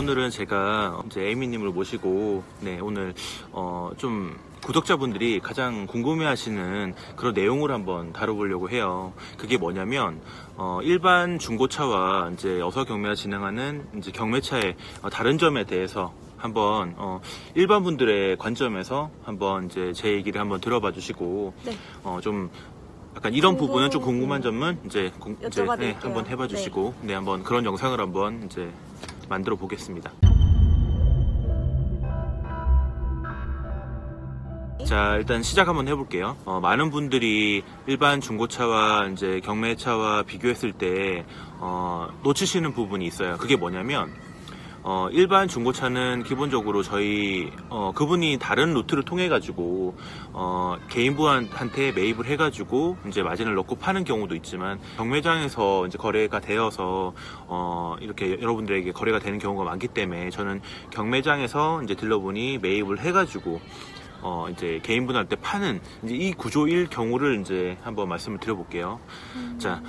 오늘은 제가 이제 에이미님을 모시고 오늘 좀 구독자분들이 가장 궁금해하시는 그런 내용을 한번 다뤄보려고 해요. 그게 뭐냐면 일반 중고차와 이제 어서 경매가 진행하는 이제 경매차의 다른 점에 대해서 한번 일반 분들의 관점에서 한번 이제 제 얘기를 한번 들어봐 주시고 좀 약간 이런 부분은 좀 궁금한 점은 이제 한번 해봐 주시고 한번 그런 영상을 한번 이제 만들어 보겠습니다. 자, 일단 시작 한번 해볼게요. 많은 분들이 일반 중고차와 이제 경매차와 비교했을 때 놓치시는 부분이 있어요. 그게 뭐냐면 일반 중고차는 기본적으로 저희 그분이 다른 루트를 통해 가지고 개인분한테 매입을 해 가지고 이제 마진을 넣고 파는 경우도 있지만 경매장에서 이제 거래가 되어서 이렇게 여러분들에게 거래가 되는 경우가 많기 때문에 저는 경매장에서 이제 딜러분이 매입을 해 가지고 이제 개인분한테 파는 이제 이 구조일 경우를 이제 한번 말씀을 드려볼게요. 자.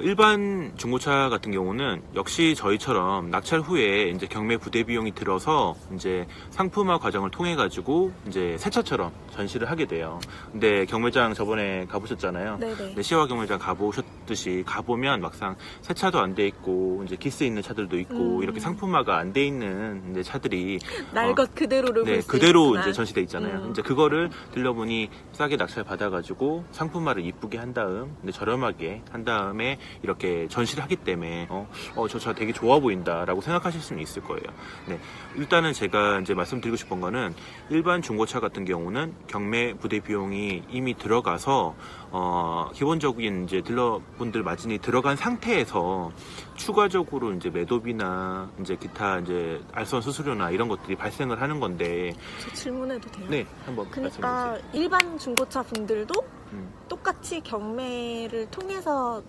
일반 중고차 같은 경우는 역시 저희처럼 낙찰 후에 이제 경매 부대 비용이 들어서 이제 상품화 과정을 통해 가지고 이제 새 차처럼 전시를 하게 돼요. 근데 경매장 저번에 가보셨잖아요. 네네. 시와 경매장 가보셨듯이 가보면 막상 새 차도 안 돼 있고 이제 기스 있는 차들도 있고 이렇게 상품화가 안 돼 있는 이제 차들이 날 것 그대로를 볼 수 그대로 있구나. 이제 전시돼 있잖아요. 이제 그거를 딜러분이 싸게 낙찰 받아가지고 상품화를 이쁘게 한 다음, 근데 저렴하게 한 다음에 이렇게 전시를 하기 때문에 저 차 되게 좋아 보인다라고 생각하실 수는 있을 거예요. 일단은 제가 이제 말씀드리고 싶은 거는 일반 중고차 같은 경우는 경매 부대 비용이 이미 들어가서 기본적인 이제 딜러분들 마진이 들어간 상태에서 추가적으로 이제 매도비나 이제 기타 이제 알선 수수료나 이런 것들이 발생을 하는 건데. 저 질문해도 돼요? 네, 한번 그러니까 말씀해주세요. 일반 중고차 분들도 똑같이 경매를 통해서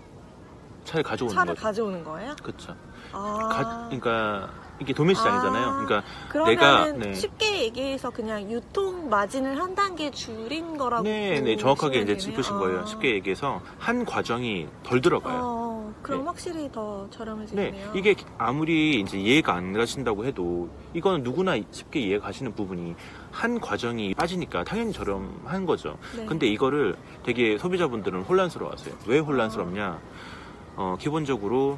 차를 가져오는 거예요? 그렇죠. 그러니까 이게 도매시장이잖아요. 그러니까 그러면은 쉽게 얘기해서 그냥 유통 마진을 한 단계 줄인 거라고. 네, 정확하게 이제 짚으신 거예요. 쉽게 얘기해서 한 과정이 덜 들어가요. 그럼 확실히 더 저렴해지네요. 네, 이게 아무리 이제 이해가 안 가신다고 해도 이거는 누구나 쉽게 이해가 가시는 부분이 한 과정이 빠지니까 당연히 저렴한 거죠. 근데 이거를 되게 소비자분들은 혼란스러워하세요. 왜 혼란스럽냐? 기본적으로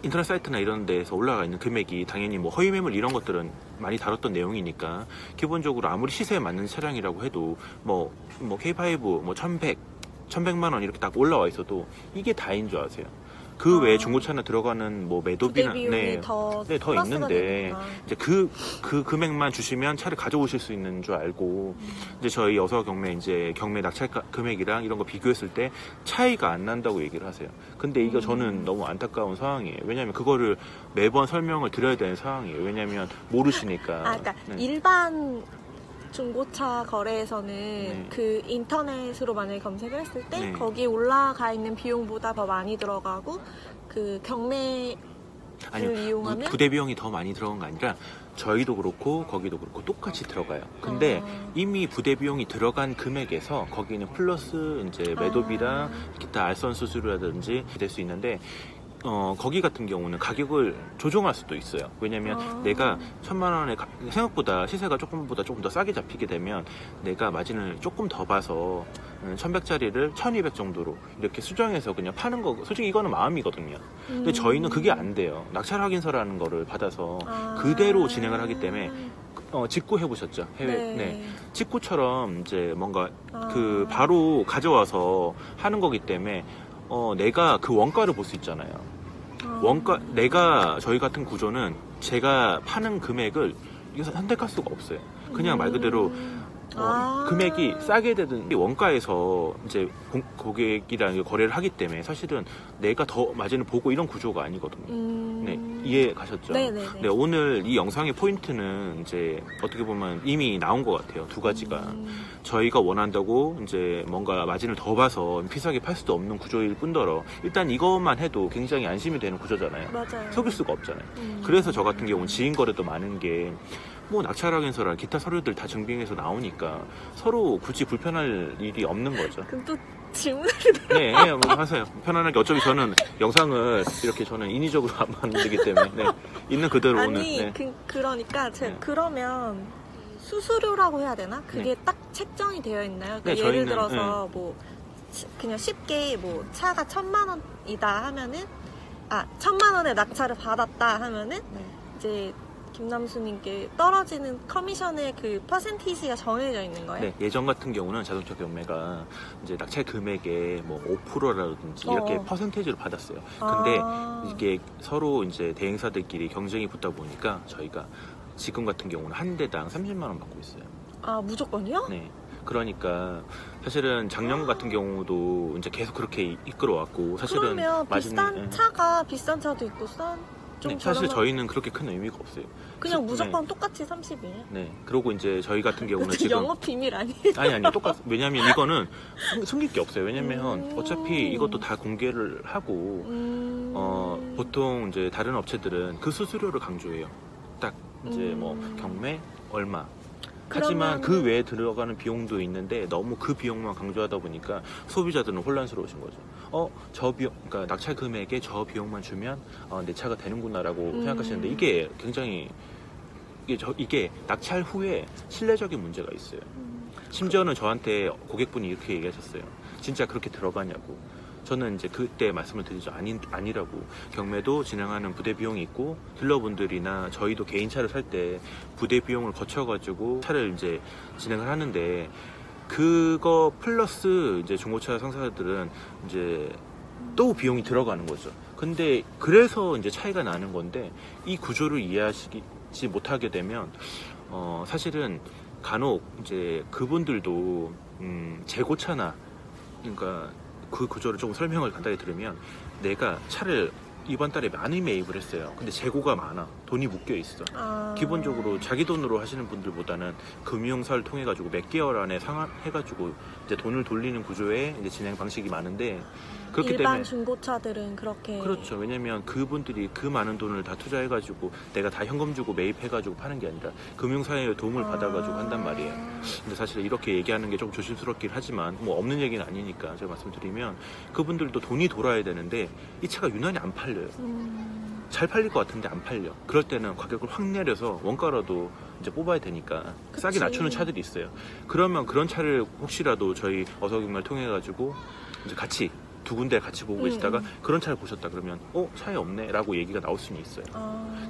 인터넷 사이트나 이런 데에서 올라가 있는 금액이 당연히 뭐 허위 매물 이런 것들은 많이 다뤘던 내용이니까 기본적으로 아무리 시세에 맞는 차량이라고 해도 뭐 K5 뭐 1100만 원 이렇게 딱 올라와 있어도 이게 다인 줄 아세요. 그 외에 중고차나 들어가는 뭐 매도비나 더 있는데 이제 그 금액만 주시면 차를 가져오실 수 있는 줄 알고 이제 저희 어서 경매 이제 경매 낙찰 금액이랑 이런 거 비교했을 때 차이가 안 난다고 얘기를 하세요. 근데 이거 저는 너무 안타까운 상황이에요. 왜냐하면 그거를 매번 설명을 드려야 되는 상황이에요. 왜냐하면 모르시니까. 그러니까 일반 중고차 거래에서는 그 인터넷으로 만약에 검색을 했을 때 거기에 올라가 있는 비용보다 더 많이 들어가고 그 경매를 이용하면 부대 비용이 더 많이 들어간 거 아니라 저희도 그렇고 거기도 그렇고 똑같이 들어가요. 근데 이미 부대 비용이 들어간 금액에서 거기는 플러스 이제 매도비랑 기타 알선 수수료라든지 될 수 있는데 거기 같은 경우는 가격을 조정할 수도 있어요. 왜냐면 내가 1000만 원에 생각보다 시세가 조금 더 싸게 잡히게 되면 내가 마진을 조금 더 봐서 1100짜리를 1200 정도로 이렇게 수정해서 그냥 파는 거, 솔직히 이거는 마음이거든요. 근데 저희는 그게 안 돼요. 낙찰 확인서라는 거를 받아서 그대로 진행을 하기 때문에 직구 해보셨죠? 해외. 직구처럼 이제 뭔가 그 바로 가져와서 하는 거기 때문에 내가 그 원가를 볼 수 있잖아요. 저희 같은 구조는 제가 파는 금액을 이거 선택할 수가 없어요. 그냥 말 그대로 금액이 싸게 되든 원가에서 이제 고객이랑 거래를 하기 때문에 사실은 내가 더 마진을 보고 이런 구조가 아니거든요. 이해 가셨죠? 네, 오늘 이 영상의 포인트는 이제 어떻게 보면 이미 나온 것 같아요. 두 가지가. 저희가 원한다고 이제 뭔가 마진을 더 봐서 비싸게 팔 수도 없는 구조일 뿐더러 일단 이것만 해도 굉장히 안심이 되는 구조잖아요. 맞아요. 속일 수가 없잖아요. 그래서 저 같은 경우는 지인 거래도 많은 게 뭐 낙찰 확인서랑 기타 서류들 다 증빙해서 나오니까 서로 굳이 불편할 일이 없는 거죠. 그럼 또 질문을 네, 네, 뭐 하세요. 편안하게. 어차피 저는 영상을 이렇게 저는 인위적으로 안 만들기 때문에 네, 있는 그대로 오늘. 아니 네. 그러니까 제가 네. 그러면 수수료라고 해야 되나? 그게 네. 딱 책정이 되어 있나요? 그러니까 네, 예를 저희는, 들어서 뭐 그냥 쉽게 뭐 차가 1,000만 원이다 하면은 1,000만 원의 낙찰을 받았다 하면은 네. 이제 김남수님께 떨어지는 커미션의 그 퍼센티지가 정해져 있는 거예요? 네, 예전 같은 경우는 자동차 경매가 이제 낙찰 금액의 뭐 5%라든지 이렇게 퍼센테이지로 받았어요. 근데 이게 서로 이제 대행사들끼리 경쟁이 붙다 보니까 저희가 지금 같은 경우는 한 대당 30만 원 받고 있어요. 아, 무조건이요? 네. 그러니까 사실은 작년 같은 경우도 이제 계속 그렇게 이끌어왔고 사실은 그러면 비싼 차가 비싼 차도 있고 좀 네, 사실 저렴한- 저희는 그렇게 큰 의미가 없어요. 그냥 무조건 똑같이 30이에요? 네. 그리고 이제 저희 같은 경우는 지금 영업 비밀 아니에요? 아니 똑같. 왜냐면 이거는 숨길 게 없어요. 왜냐면 어차피 이것도 다 공개를 하고 보통 이제 다른 업체들은 그 수수료를 강조해요. 딱 이제 뭐 경매 얼마. 하지만 그 외에 들어가는 비용도 있는데 너무 그 비용만 강조하다 보니까 소비자들은 혼란스러우신 거죠. 저 비용, 그러니까 낙찰 금액에 저 비용만 주면 내 차가 되는구나라고 생각하시는데 이게 굉장히 이게 낙찰 후에 신뢰적인 문제가 있어요. 심지어는 저한테 고객분이 이렇게 얘기하셨어요. 진짜 그렇게 들어가냐고. 저는 이제 그때 말씀을 드리죠. 아니라고. 경매도 진행하는 부대 비용이 있고 딜러분들이나 저희도 개인차를 살 때 부대 비용을 거쳐가지고 차를 이제 진행을 하는데 그거 플러스 이제 중고차 상사들은 이제 또 비용이 들어가는 거죠. 근데 그래서 이제 차이가 나는 건데 이 구조를 이해하시지 못하게 되면 사실은 간혹 이제 그분들도 재고차나 그러니까 그 구조를 조금 설명을 간단히 들으면 내가 차를 이번 달에 많이 매입을 했어요. 근데 재고가 많아. 돈이 묶여 있어. 기본적으로 자기 돈으로 하시는 분들보다는 금융사를 통해 가지고 몇 개월 안에 상환해가지고 이제 돈을 돌리는 구조의 이제 진행 방식이 많은데 그렇기 일반 때문에 중고차들은 그렇게 그렇죠. 왜냐면 그분들이 그 많은 돈을 다 투자해가지고 내가 다 현금 주고 매입해가지고 파는 게 아니라 금융사의 도움을 받아가지고 한단 말이에요. 근데 사실 이렇게 얘기하는 게 좀 조심스럽긴 하지만 뭐 없는 얘기는 아니니까 제가 말씀드리면 그분들도 돈이 돌아야 되는데 이 차가 유난히 안 팔려요. 잘 팔릴 것 같은데 안 팔려. 그럴 때는 가격을 확 내려서 원가라도 이제 뽑아야 되니까 싸게 낮추는 차들이 있어요. 그러면 그런 차를 혹시라도 저희 어서경매를 통해 가지고 이제 같이 두 군데 같이 보고 계시다가 그런 차를 보셨다 그러면 차에 없네 라고 얘기가 나올 수는 있어요.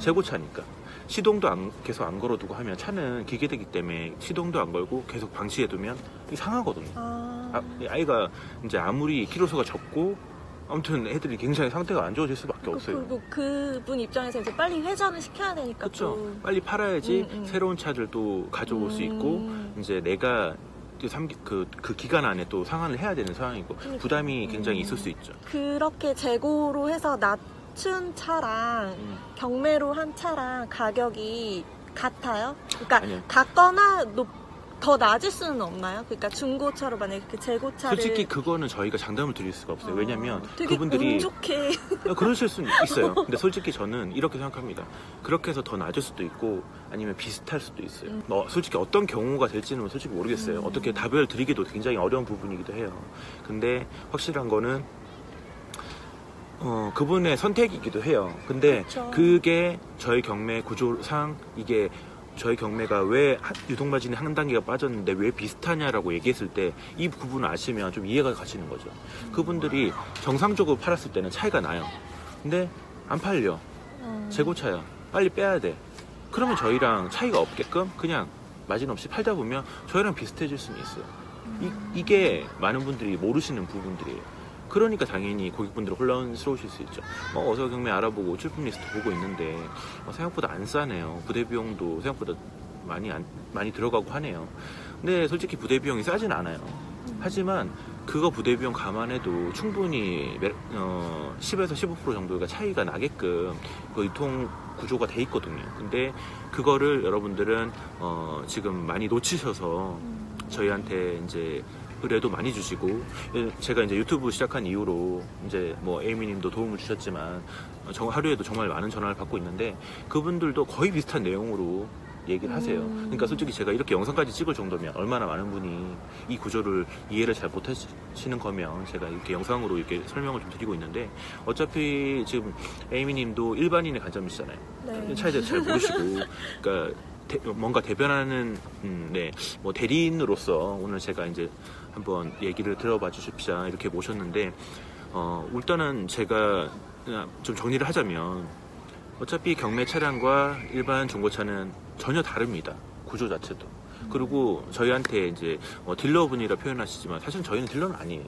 재고차니까 시동도 계속 안 걸어두고 하면 차는 기계되기 때문에 시동도 안 걸고 계속 방치해두면 상하거든요. 아이가 이제 아무리 키로수가 적고 아무튼 애들이 굉장히 상태가 안 좋아질 수밖에 없어요. 그리고 그분 입장에서 이제 빨리 회전을 시켜야 되니까 그렇죠. 빨리 팔아야지 새로운 차들도 가져올 수 있고 이제 내가 그 기간 안에 또 상환을 해야 되는 상황이고 부담이 굉장히 있을 수 있죠. 그렇게 재고로 해서 낮춘 차랑 경매로 한 차랑 가격이 같아요? 그러니까 아니요. 같거나 더 낮을 수는 없나요? 그러니까 중고차로 만약에 그 재고차를 솔직히 그거는 저희가 장담을 드릴 수가 없어요. 왜냐면 되게 그분들이 운 좋게 그러실 수는 있어요. 근데 솔직히 저는 이렇게 생각합니다. 그렇게 해서 더 낮을 수도 있고 아니면 비슷할 수도 있어요. 솔직히 어떤 경우가 될지는 솔직히 모르겠어요. 어떻게 답을 드리기도 굉장히 어려운 부분이기도 해요. 근데 확실한 거는 그분의 선택이기도 해요. 근데 그쵸. 그게 저희 경매 구조상 이게 저희 경매가 왜 유동마진이 한 단계가 빠졌는데 왜 비슷하냐라고 얘기했을 때 이 부분을 아시면 좀 이해가 가시는 거죠. 그분들이 정상적으로 팔았을 때는 차이가 나요. 근데 안 팔려. 재고차야. 빨리 빼야 돼. 그러면 저희랑 차이가 없게끔 그냥 마진 없이 팔다 보면 저희랑 비슷해질 수는 있어요. 이게 많은 분들이 모르시는 부분들이에요. 그러니까 당연히 고객분들 혼란스러우실 수 있죠. 어서 경매 알아보고 출품 리스트 보고 있는데 생각보다 안 싸네요. 부대 비용도 생각보다 많이 들어가고 하네요. 근데 솔직히 부대 비용이 싸진 않아요. 하지만 그거 부대 비용 감안해도 충분히 10에서 15% 정도가 차이가 나게끔 그 유통 구조가 돼 있거든요. 근데 그거를 여러분들은 지금 많이 놓치셔서 저희한테 이제 의뢰도 많이 주시고 제가 이제 유튜브 시작한 이후로 이제 뭐 에이미님도 도움을 주셨지만 하루에도 정말 많은 전화를 받고 있는데 그분들도 거의 비슷한 내용으로 얘기를 하세요. 그러니까 솔직히 제가 이렇게 영상까지 찍을 정도면 얼마나 많은 분이 이 구조를 이해를 잘 못하시는 거면 제가 이렇게 영상으로 이렇게 설명을 좀 드리고 있는데, 어차피 지금 에이미 님도 일반인의 관점이시잖아요. 네. 차에 대해서 잘 모르시고, 그러니까 뭔가 대변하는 뭐 대리인으로서 오늘 제가 이제 한번 얘기를 들어봐 주십시오 이렇게 모셨는데, 일단은 제가 좀 정리를 하자면, 어차피 경매 차량과 일반 중고차는 전혀 다릅니다. 구조 자체도. 그리고 저희한테 이제 딜러분이라 표현하시지만 사실 저희는 딜러는 아니에요.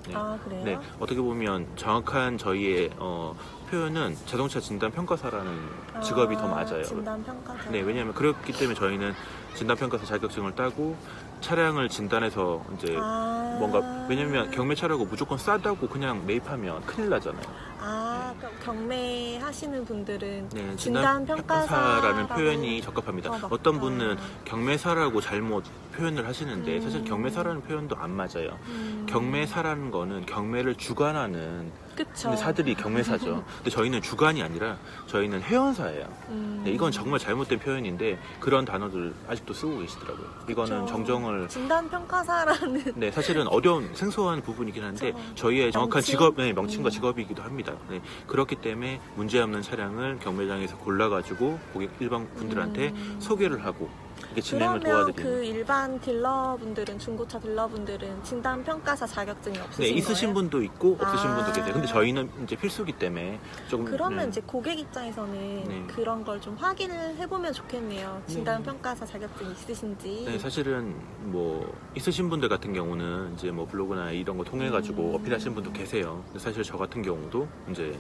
네. 아, 그래요? 네, 어떻게 보면 정확한 저희의 표현은 자동차 진단 평가사라는 직업이 더 맞아요. 진단 평가사. 네, 왜냐하면 그렇기 때문에 저희는 진단 평가사 자격증을 따고 차량을 진단해서 이제 뭔가, 왜냐면 경매 차라고 무조건 싸다고 그냥 매입하면 큰일 나잖아요. 그럼 경매 하시는 분들은 네, 진단 평가사라는 표현이 적합합니다. 맞다. 어떤 분은 경매사라고 잘못 표현을 하시는데 사실 경매사라는 표현도 안 맞아요. 경매사라는 거는 경매를 주관하는 그쵸. 사들이 경매사죠. 근데 저희는 주관이 아니라 저희는 회원사예요. 네, 이건 정말 잘못된 표현인데 그런 단어들 아직도 쓰고 계시더라고요. 이거는 그쵸. 정정을. 진단 평가사라는. 네, 사실은 어려운 생소한 부분이긴 한데 그쵸. 저희의 정확한 명칭? 직업, 명칭과 직업이기도 합니다. 네, 그렇기 때문에 문제없는 차량을 경매장에서 골라가지고 고객 일반 분들한테 소개를 하고 이렇게 진행을 그러면 도와드리는. 그 일반 딜러분들은, 중고차 딜러분들은 진단 평가사 자격증이 없으신 네, 거예요? 있으신 분도 있고 없으신 아. 분도 계세요. 근데 저희는 이제 필수기 때문에 조금. 그러면 네. 이제 고객 입장에서는 네. 그런 걸 좀 확인을 해보면 좋겠네요. 진단 평가사 자격증 있으신지. 네, 사실은 뭐 있으신 분들 같은 경우는 이제 뭐 블로그나 이런 거 통해 가지고 어필하시는 분도 계세요. 근데 사실 저 같은 경우도 이제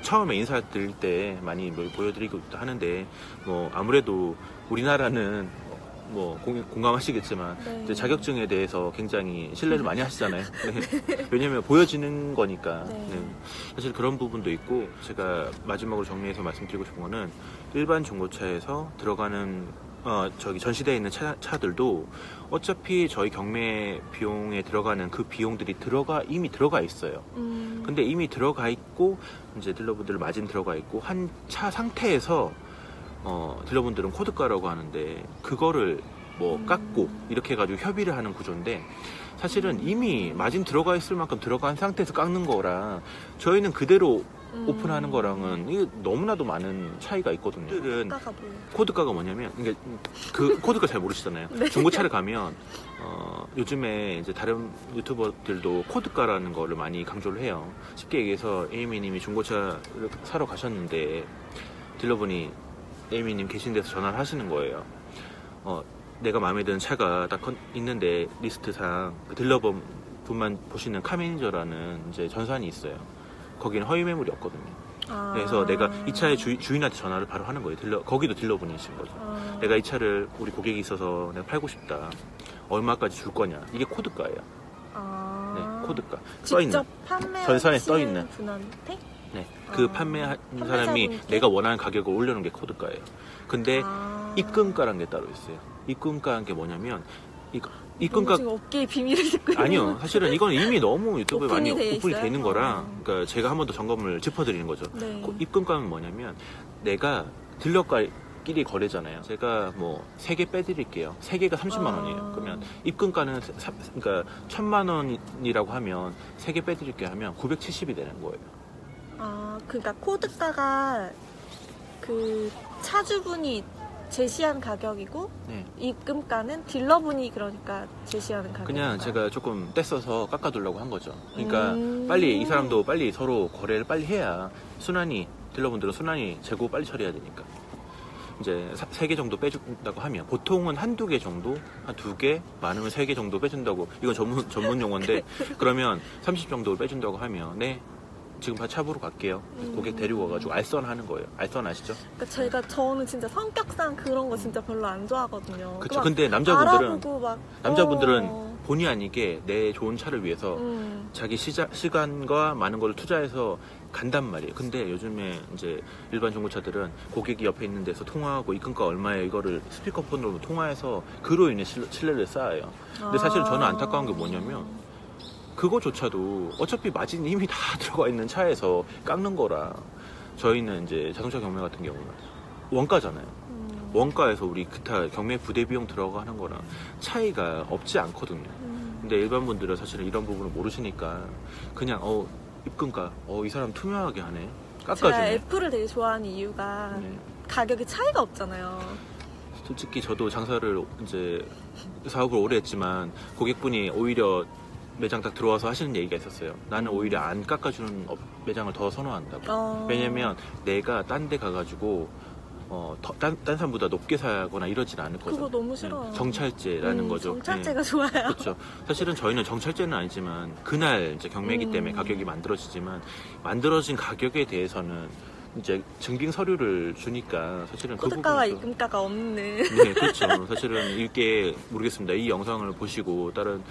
처음에 인사드릴 때 많이 뭐 보여드리고 하는데, 뭐 아무래도 우리나라는 뭐 공감하시겠지만 네. 이제 자격증에 대해서 굉장히 신뢰를 많이 하시잖아요. 네. 왜냐면 보여지는 거니까. 네. 네. 사실 그런 부분도 있고, 제가 마지막으로 정리해서 말씀드리고 싶은 거는, 일반 중고차에서 들어가는 전시대에 있는 차들도 어차피 저희 경매 비용에 들어가는 그 비용들이 이미 들어가 있어요. 근데 이미 들어가 있고 이제 딜러분들 마진 들어가 있고 한 차 상태에서 딜러분들은 코드가라고 하는데 그거를 뭐 깎고 이렇게 해가지고 협의를 하는 구조인데, 사실은 이미 마진 들어가 있을 만큼 들어간 상태에서 깎는 거랑 저희는 그대로 오픈하는 거랑은 이게 너무나도 많은 차이가 있거든요. 코드가가 뭐냐면, 이게 그 코드가 잘 모르시잖아요. 네. 중고차를 가면 요즘에 이제 다른 유튜버들도 코드가라는 거를 많이 강조를 해요. 쉽게 얘기해서 에이미님이 중고차를 사러 가셨는데 딜러분이 에이미님 계신 데서 전화를 하시는 거예요. 내가 마음에 드는 차가 딱 있는데 리스트상 그 딜러분만 보시는 카매니저라는 이제 전산이 있어요. 거기는 허위 매물이 없거든요. 그래서 내가 이 차의 주인한테 전화를 바로 하는 거예요. 거기도 딜러분이신 거죠. 내가 이 차를 우리 고객이 있어서 내가 팔고 싶다. 얼마까지 줄 거냐. 이게 코드가예요. 네, 코드가. 직접 판매 전산에 써 있는 분한테? 네, 그 판매한 사람이 내가 원하는 가격을 올려놓은 게 코드가예요. 근데 입금가라는 게 따로 있어요. 입금가라는 게 뭐냐면, 입금가. 지금 업계의 비밀을 듣고 있는. 아니요, 사실은 이건 이미 너무 유튜브에 많이 오픈이 있어요? 되는 거라, 그러니까 제가 한 번 더 점검을 짚어드리는 거죠. 네. 입금가는 뭐냐면, 내가 딜러끼리 거래잖아요. 제가 뭐 3개 빼드릴게요. 3개가 30만 원이에요. 그러면 입금가는 그러니까 1000만 원이라고 하면 3개 빼드릴게요 하면 970이 되는 거예요. 그러니까 코드가가 그 차주분이 제시한 가격이고, 네. 입금가는 딜러분이 그러니까 제시하는 가격. 그냥 제가 조금 떼써서 깎아두려고 한 거죠. 그러니까 빨리 이 사람도 빨리 서로 거래를 빨리 해야 딜러분들은 순환이 재고 빨리 처리해야 되니까. 이제 3개 정도 빼준다고 하면, 보통은 한두 개 정도, 한 2개, 많으면 3개 정도 빼준다고, 이건 전문 용어인데, 그러면 30 정도 빼준다고 하면, 네, 지금 차 보러 갈게요. 고객 데리고 와가지고 알선 하는 거예요. 알선 아시죠? 그러니까 저는 진짜 성격상 그런 거 진짜 별로 안 좋아하거든요. 그쵸. 근데 남자분들은 막, 본의 아니게 내 좋은 차를 위해서 자기 시간과 많은 걸 투자해서 간단 말이에요. 근데 요즘에 이제 일반 중고차들은 고객이 옆에 있는 데서 통화하고 입금가 얼마에 이거를 스피커폰으로 통화해서 그로 인해 신뢰를 쌓아요. 근데 사실 저는 안타까운 게 뭐냐면, 그거조차도 어차피 마진이 이미 다 들어가 있는 차에서 깎는 거라. 저희는 이제 자동차 경매 같은 경우는 원가잖아요. 원가에서 우리 기타 경매 부대 비용 들어가는 거랑 차이가 없지 않거든요. 근데 일반 분들은 사실은 이런 부분을 모르시니까 그냥 입금가 이 사람 투명하게 하네, 제가 깎아주네. 애플을 되게 좋아하는 이유가 네. 가격이 차이가 없잖아요. 솔직히 저도 장사를 이제 사업을 오래 했지만 고객분이 오히려 매장 딱 들어와서 하시는 얘기가 있었어요. 나는 오히려 안 깎아주는 매장을 더 선호한다고. 왜냐면 내가 딴 데 가가지고 딴 사람보다 높게 사거나 이러진 않을 거죠. 그거 너무 싫어요. 정찰제라는 거죠. 정찰제가 좋아요. 그렇죠. 사실은 저희는 정찰제는 아니지만 그날 이제 경매이기 때문에 가격이 만들어지지만 만들어진 가격에 대해서는 이제 증빙 서류를 주니까 사실은 코드가와 그 부분에서 입금가가 없는. 네, 그렇죠. 사실은 이게 모르겠습니다. 이 영상을 보시고 다른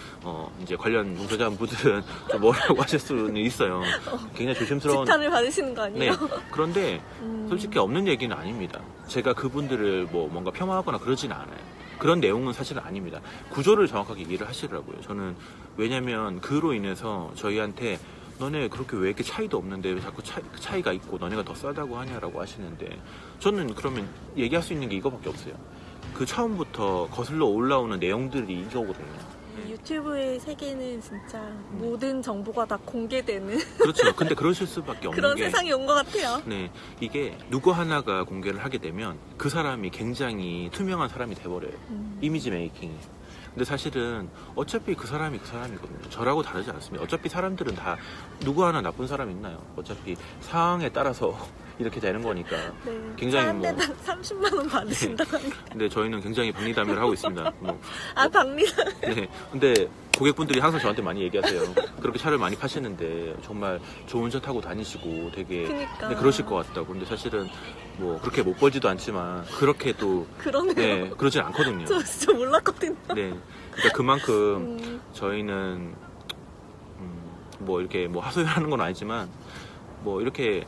이제 관련 종사자분들은 좀 뭐라고 하실 수는 있어요. 굉장히 조심스러운. 지탄을 받으시는 거 아니에요? 네. 그런데 솔직히 없는 얘기는 아닙니다. 제가 그분들을 뭔가 폄하하거나 그러지는 않아요. 그런 내용은 사실은 아닙니다. 구조를 정확하게 이해를 하시더라고요. 저는 왜냐면 그로 인해서 저희한테 너네 그렇게 왜 이렇게 차이도 없는데 왜 자꾸 차이가 있고 너네가 더 싸다고 하냐라고 하시는데 저는 그러면 얘기할 수 있는 게 이거밖에 없어요. 그 처음부터 거슬러 올라오는 내용들이 이거거든요. 유튜브의 세계는 진짜 모든 정보가 다 공개되는 그렇죠. 근데 그러실 수밖에 없는 그런 게 세상이 온 것 같아요. 네, 이게 누구 하나가 공개를 하게 되면 그 사람이 굉장히 투명한 사람이 돼버려요. 이미지 메이킹이. 근데 사실은 어차피 그 사람이거든요. 저라고 다르지 않습니다. 어차피 사람들은 다 누구 하나 나쁜 사람 있나요? 어차피 상황에 따라서 이렇게 되는 거니까. 네, 굉장히 한 대당 30만 원 받으신다고 합니다. 근데 저희는 굉장히 박리담회를 하고 있습니다. 박리담. 네. 근데 고객분들이 항상 저한테 많이 얘기하세요. 그렇게 차를 많이 파시는데 정말 좋은 차 타고 다니시고 되게 그러니까. 네, 그러실 것 같다고. 근데 사실은 그렇게 못 벌지도 않지만 그렇게 또 그러네요. 네, 그러진 않거든요. 저 진짜 몰랐거든요. 네. 그러니까 그만큼 저희는 이렇게 하소연하는 건 아니지만 이렇게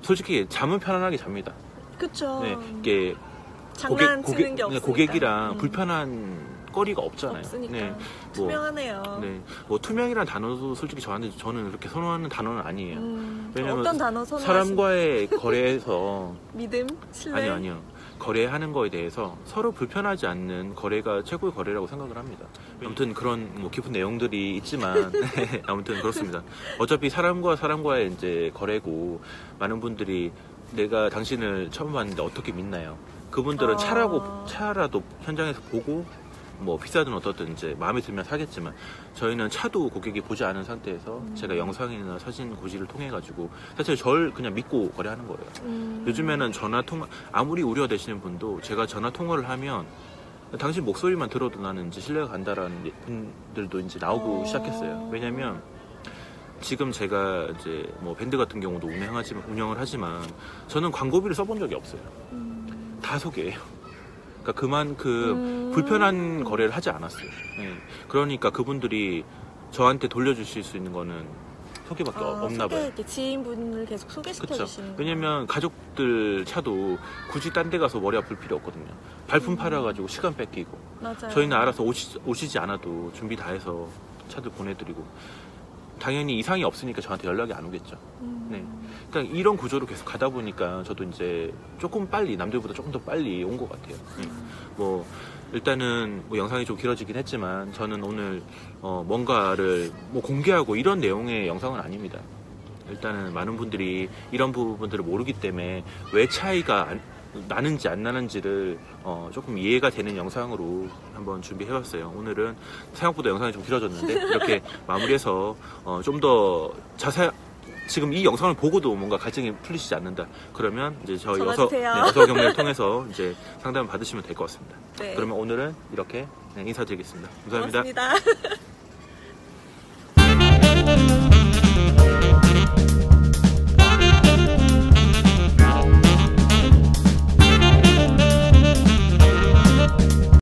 솔직히 잠은 편안하게 잡니다. 그쵸. 네. 이게 장난치는 게 없으니까. 고객이랑 불편한 거리가 없잖아요. 없으니까. 네. 투명하네요. 네. 투명이라는 단어도 솔직히 저는 그렇게 선호하는 단어는 아니에요. 왜냐면 어떤 단어 선호하시나요? 사람과의 거래에서 믿음? 신뢰? 아니요. 거래하는 거에 대해서 서로 불편하지 않는 거래가 최고의 거래라고 생각을 합니다. 아무튼 그런 깊은 내용들이 있지만 아무튼 그렇습니다. 어차피 사람과 사람과의 이제 거래고 많은 분들이 내가 당신을 처음 봤는데 어떻게 믿나요? 그분들은 차라도 현장에서 보고 비싸든 어떻든 이제 마음에 들면 사겠지만 저희는 차도 고객이 보지 않은 상태에서 제가 영상이나 사진 고지를 통해 가지고 사실 저를 그냥 믿고 거래하는 거예요. 요즘에는 전화 통화 아무리 우려되시는 분도 제가 전화 통화를 하면 당신 목소리만 들어도 나는 이제 신뢰가 간다라는 분들도 이제 나오고 시작했어요. 왜냐면 지금 제가 이제 밴드 같은 경우도 운영을 하지만 저는 광고비를 써본 적이 없어요. 다 소개예요. 그러니까 그만큼 불편한 거래를 하지 않았어요. 네. 그러니까 그분들이 저한테 돌려주실 수 있는 거는 소개밖에 없나 봐요. 이렇게 지인분을 계속 소개시켜 주시는. 왜냐면 가족들 차도 굳이 딴 데 가서 머리 아플 필요 없거든요. 발품 팔아가지고 시간 뺏기고. 맞아요. 저희는 알아서 오시지 않아도 준비 다 해서 차들 보내드리고. 당연히 이상이 없으니까 저한테 연락이 안 오겠죠. 네. 그러니까 이런 구조로 계속 가다 보니까 저도 이제 조금 빨리 남들보다 조금 더 빨리 온 것 같아요. 일단은 영상이 좀 길어지긴 했지만 저는 오늘 뭔가를 공개하고 이런 내용의 영상은 아닙니다. 일단은 많은 분들이 이런 부분들을 모르기 때문에 왜 차이가 나는지 안 나는지를 조금 이해가 되는 영상으로 한번 준비해봤어요. 오늘은 생각보다 영상이 좀 길어졌는데 이렇게 마무리해서 좀 더 지금 이 영상을 보고도 뭔가 갈증이 풀리시지 않는다. 그러면 이제 저희 여서 경매를 통해서 이제 상담을 받으시면 될 것 같습니다. 네. 그러면 오늘은 이렇게 인사드리겠습니다. 감사합니다. 고맙습니다.